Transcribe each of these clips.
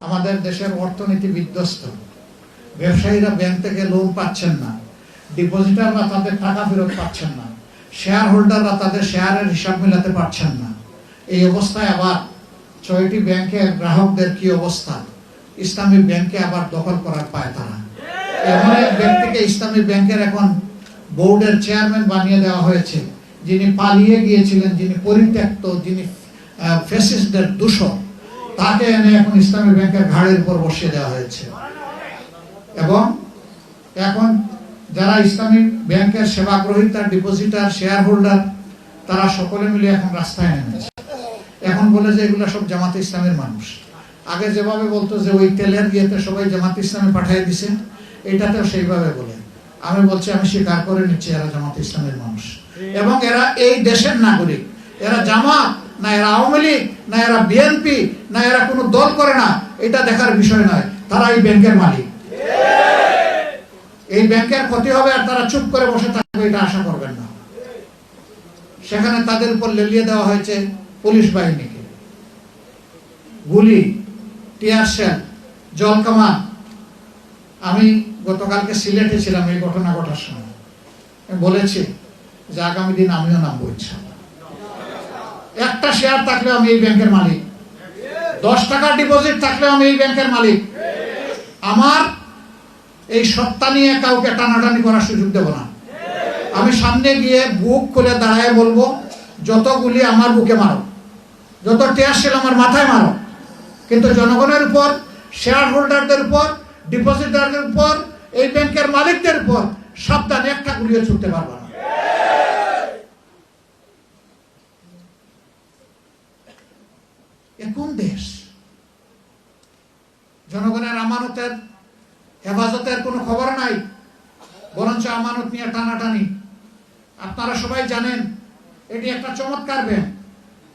আমাদের দেশের অর্থনীতি বিধ্বস্ত। ব্যবসায়ীরা ব্যাংক থেকে লোন পাচ্ছেন না, ডিপোজিটাররা তাদের টাকা ফেরত পাচ্ছেন না, শেয়ার হোল্ডাররা তাদের শেয়ারের হিসাব মেলাতে পারছেন না। এই অবস্থায় আবার ৬টি ব্যাংকের গ্রাহকদের কি অবস্থা? ইসলামী ব্যাংকে আবার দখল করার পায় তারা। এমন এক ব্যক্তিকে ইসলামী ব্যাংকের এখন বোর্ডের চেয়ারম্যান বানিয়ে দেওয়া হয়েছে, যিনি পালিয়ে গিয়েছিলেন, যিনি পরিত্যক্ত, যিনি ফ্যাসিস্টদের দূষক, তাকে এনে এখন ইসলামী ব্যাংকের ঘাড়ের উপর বসিয়ে দেওয়া হয়েছে। এবং এখন যারা ইসলামী ব্যাংকের সেবা গ্রহীতা, ডিপোজিটার, শেয়ার হোল্ডার, তারা সকলে মিলে এখন রাস্তায় নেমেছে। এখন বলে যে এগুলো সব জামাতে ইসলামের মানুষ। আগে যেভাবে বলতো যে ওই তেলের ইয়েতে সবাই জামাতে ইসলামে পাঠিয়ে দিছে, এটাতেও সেইভাবে বলে। আমি বলছি, আমি স্বীকার করে নিচ্ছি এরা জামাতে ইসলামের মানুষ, এবং এরা এই দেশের নাগরিক। এরা জামাত না, এরা আওয়ামী লীগ না, এরা বিএনপি না, এরা কোনো দল করে না, এটা দেখার বিষয় নয়। তারা এই ব্যাংকের মালিক। এই ব্যাংকের ক্ষতি হবে আর তারা চুপ করে বসে থাকবে, এটা আশা করবেন না। সেখানে তাদের উপর লেলিয়ে দেওয়া হয়েছে পুলিশ বাহিনীকে, গুলি, টিয়ার শেল, জল কামান। আমি গতকালকে সিলেটে ছিলাম এই ঘটনা ঘটার সময়। বলেছি যে আগামী দিন আমিও নামবো ইনশাআল্লাহ। একটা শেয়ার থাকলেও আমি এই ব্যাংকের মালিক, 10 টাকা ডিপোজিট থাকলেও আমি এই ব্যাংকের মালিক। আমার এই সত্তা নিয়ে কাউকে টানাটানি করার সুযোগ দেব না। আমি সামনে গিয়ে বুক খুলে দাঁড়ায় বলবো, যত গুলি আমার বুকে মারো, যত টিয়ার শেল আমার মাথায় মারো, কিন্তু জনগণের উপর, শেয়ার হোল্ডারদের উপর, ডিপোজিটারদের উপর, এই ব্যাংকের মালিকদের উপর সাবধানে একটা গুলিও ছুটতে পারবে না। কোন দেশ? জনগণের আমানতের হেফাজতের কোনো খবর নাই, বরঞ্চ আমানত নিয়ে টানাটানি। আপনারা সবাই জানেন এটি একটা চমৎকার ব্যাংক।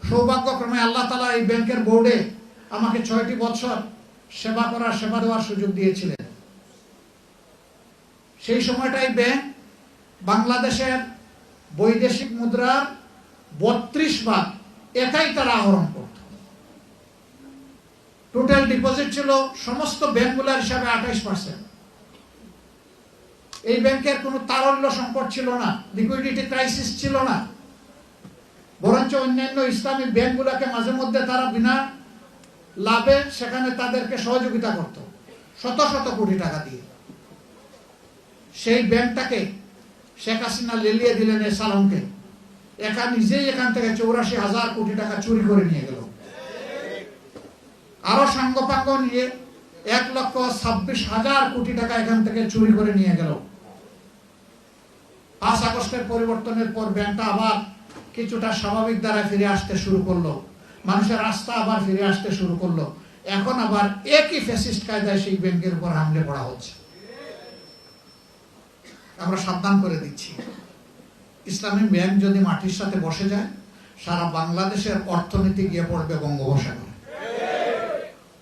সৌভাগ্যক্রমে আল্লাহ তাআলা এই ব্যাংকের বোর্ডে আমাকে ৬টি বছর সেবা দেওয়ার সুযোগ দিয়েছিলেন। সেই সময়টাই ব্যাংক বাংলাদেশের বৈদেশিক মুদ্রার ৩২% একাই তারা আহরণ করত। টোটাল ডিপোজিট ছিল সমস্ত ব্যাংকগুলোর হিসাবে ২৮%। এই ব্যাংকের কোনো তারল্য সংকট ছিল না, লিকুইডিটি ক্রাইসিস ছিল না, বরঞ্চ অন্যান্য ইসলামী ব্যাংকগুলোকে মাঝে মধ্যে তারা বিনা লাভে সেখানে তাদেরকে সহযোগিতা করত, শত শত কোটি টাকা দিয়ে। সেই ব্যাংকটাকে শেখ হাসিনা লেলিয়ে দিলেন এ সালামকে। নিজেই এখান থেকে ৮৪,০০০ কোটি টাকা চুরি করে নিয়ে গেল। আরো সাঙ্গপাঙ্গ নিয়ে ১,২৬,০০০ কোটি টাকা এখান থেকে চুরি করে নিয়ে গেল। ৫ আগস্টের পরিবর্তনের পর ব্যাংকটা আবার কিছুটা স্বাভাবিক ধারায় ফিরে আসতে শুরু করলো, মানুষের রাস্তা আবার ফিরে আসতে শুরু করলো। এখন আবার একই ফ্যাসিস্ট কায়দায় সেই ব্যাংকের উপর হামলে পড়া হচ্ছে। আমরা সাবধান করে দিচ্ছি, ইসলামী ব্যাংক যদি মাটির সাথে বসে যায়, সারা বাংলাদেশের অর্থনীতি গিয়ে পড়বে বঙ্গোপসাগর।